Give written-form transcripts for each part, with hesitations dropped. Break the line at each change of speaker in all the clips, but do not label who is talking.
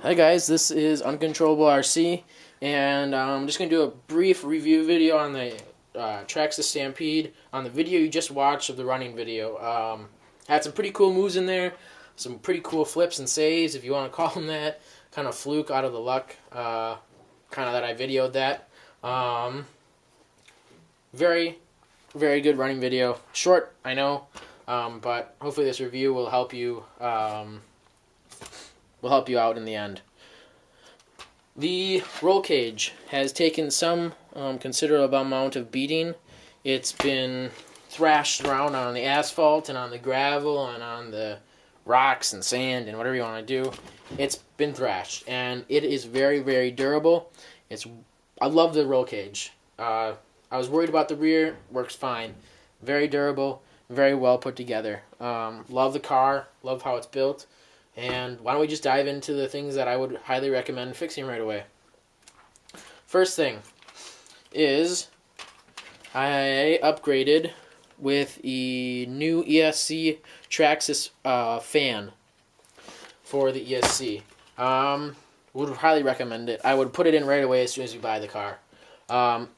Hi guys, this is Uncontrollable RC, and I'm just going to do a brief review video on the Traxxas Stampede. On the video you just watched of the running video, had some pretty cool moves in there, some pretty cool flips and saves, if you want to call them that. Kind of fluke out of the luck, kind of that I videoed that. Very, very good running video. Short, I know, but hopefully this review will help you. Will help you out in the end. The roll cage has taken some considerable amount of beating. It's been thrashed around on the asphalt and on the gravel and on the rocks and sand and whatever you want to do. It's been thrashed, and it is very, very durable. I love the roll cage. I was worried about the rear. Works fine. Very durable. Very well put together. Love the car. Love how it's built. And why don't we just dive into the things that I would highly recommend fixing right away. First thing is I upgraded with a new ESC Traxxas fan for the ESC. Would highly recommend it. I would put it in right away as soon as you buy the car.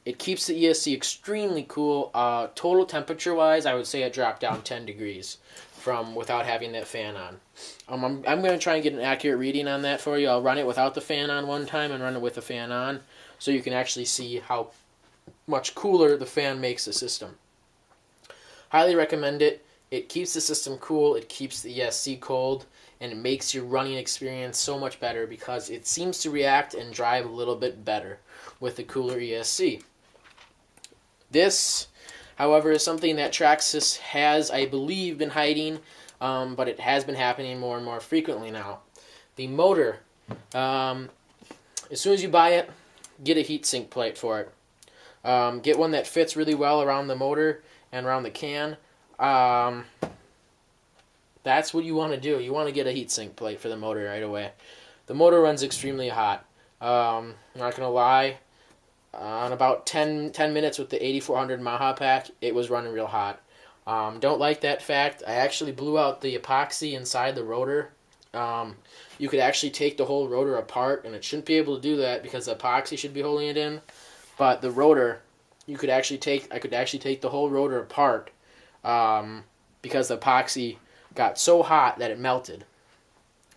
It keeps the ESC extremely cool. Total temperature-wise, I would say it dropped down 10 degrees from without having that fan on. I'm going to try and get an accurate reading on that for you. I'll run it without the fan on one time and run it with the fan on so you can actually see how much cooler the fan makes the system. Highly recommend it. It keeps the system cool, it keeps the ESC cold, and it makes your running experience so much better because it seems to react and drive a little bit better with the cooler ESC. This, however, is something that Traxxas has, I believe, been hiding, but it has been happening more and more frequently now. The motor, as soon as you buy it, get a heatsink plate for it. Get one that fits really well around the motor and around the can. That's what you want to do. You want to get a heatsink plate for the motor right away. The motor runs extremely hot. I'm not going to lie. On about 10 minutes with the 8400 Maha pack, it was running real hot. Don't like that fact. I actually blew out the epoxy inside the rotor. You could actually take the whole rotor apart, and it shouldn't be able to do that because the epoxy should be holding it in. But the rotor, I could actually take the whole rotor apart because the epoxy got so hot that it melted,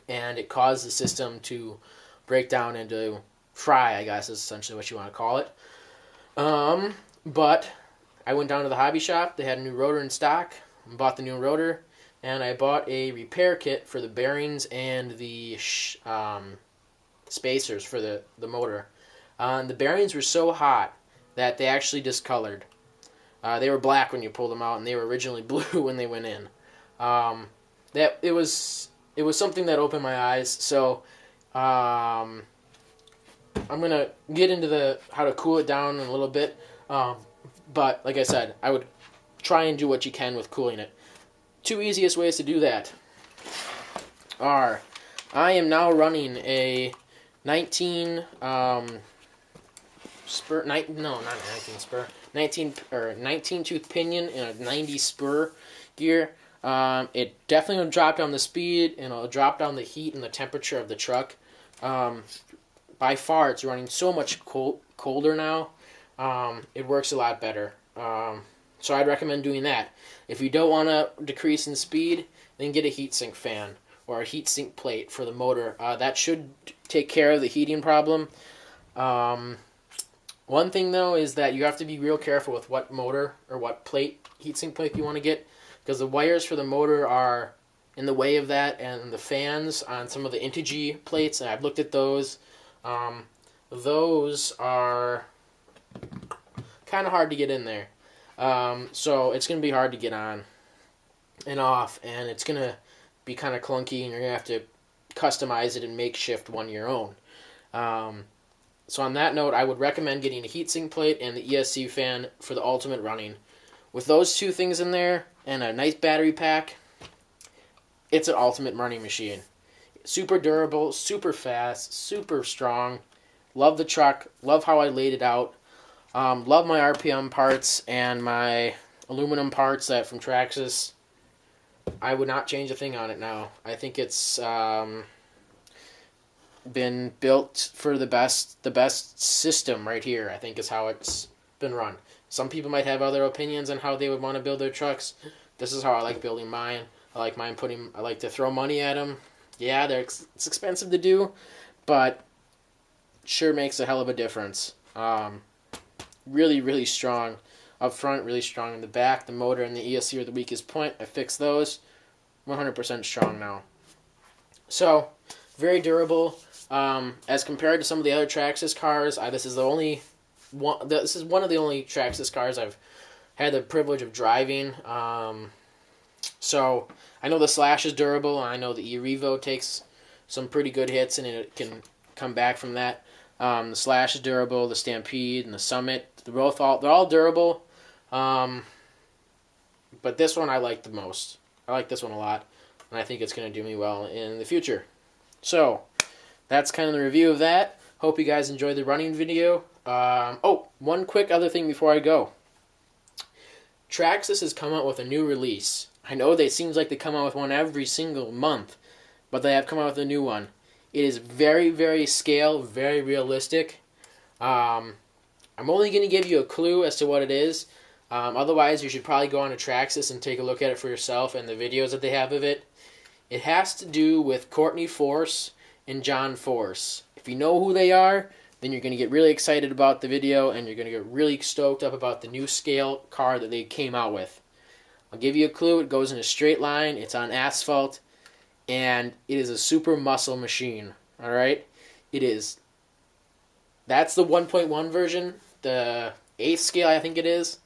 and it caused the system to break down into fry, I guess is essentially what you want to call it. But I went down to the hobby shop. They had a new rotor in stock. Bought the new rotor, and I bought a repair kit for the bearings and the spacers for the motor. The bearings were so hot that they actually discolored. They were black when you pulled them out, and they were originally blue when they went in. That it was something that opened my eyes. So I'm gonna get into how to cool it down in a little bit. But like I said, I would try and do what you can with cooling it. Two easiest ways to do that are I am now running a 19 spur, no, not 19 spur, 19 tooth pinion and a 90 spur gear. It definitely will drop down the speed, and it'll drop down the heat and the temperature of the truck. By far, it's running so much colder now. It works a lot better. So I'd recommend doing that. If you don't want to decrease in speed, then get a heatsink fan or a heatsink plate for the motor. That should take care of the heating problem. One thing, though, is that you have to be real careful with what motor or what heatsink plate you want to get, because the wires for the motor are in the way of that, and the fans on some of the Integy plates, and I've looked at those. Those are kind of hard to get in there. So it's going to be hard to get on and off, and it's going to be kind of clunky, and you're going to have to customize it and makeshift one your own. So on that note, I would recommend getting a heatsink plate and the ESC fan for the ultimate running. With those two things in there and a nice battery pack, it's an ultimate running machine. Super durable, super fast, super strong. Love the truck. Love how I laid it out. Love my RPM parts and my aluminum parts that from Traxxas. I would not change a thing on it now. I think it's been built for the best system right here, I think, is how it's been run. Some people might have other opinions on how they would want to build their trucks. This is how I like building mine. I like to throw money at them. Yeah, it's expensive to do, but sure makes a hell of a difference. Really, really strong up front, really strong in the back. The motor and the ESC are the weakest point. I fixed those. 100% strong now. So, very durable. As compared to some of the other Traxxas cars, this is one of the only Traxxas cars I've had the privilege of driving. So I know the Slash is durable, and I know the E-Revo takes some pretty good hits, and it can come back from that. The Slash is durable, the Stampede and the Summit, they're all durable. But this one I like the most. I like this one a lot, and I think it's going to do me well in the future. So that's kind of the review of that. Hope you guys enjoyed the running video. One quick other thing before I go. Traxxas has come out with a new release. I know it seems like they come out with one every single month, but they have come out with a new one. It is very, very scale, very realistic. I'm only going to give you a clue as to what it is. Otherwise, you should probably go on to Traxxas and take a look at it for yourself and the videos that they have of it. It has to do with Courtney Force and John Force. If you know who they are, then you're going to get really excited about the video, and you're going to get really stoked up about the new scale car that they came out with. I'll give you a clue. It goes in a straight line. It's on asphalt, and it is a super muscle machine. All right? It is. That's the 1.1 version, the 8th scale, I think it is.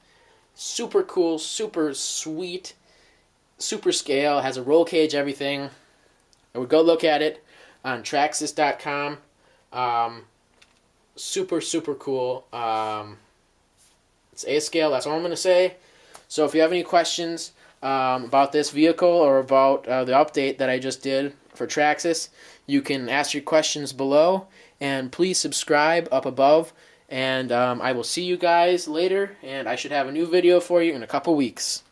Super cool, super sweet, super scale, has a roll cage, everything. I would go look at it on Traxxas.com. Super, super cool. It's A scale, that's all I'm going to say. So if you have any questions about this vehicle or about the update that I just did for Traxxas, you can ask your questions below. And please subscribe up above. And I will see you guys later. And I should have a new video for you in a couple weeks.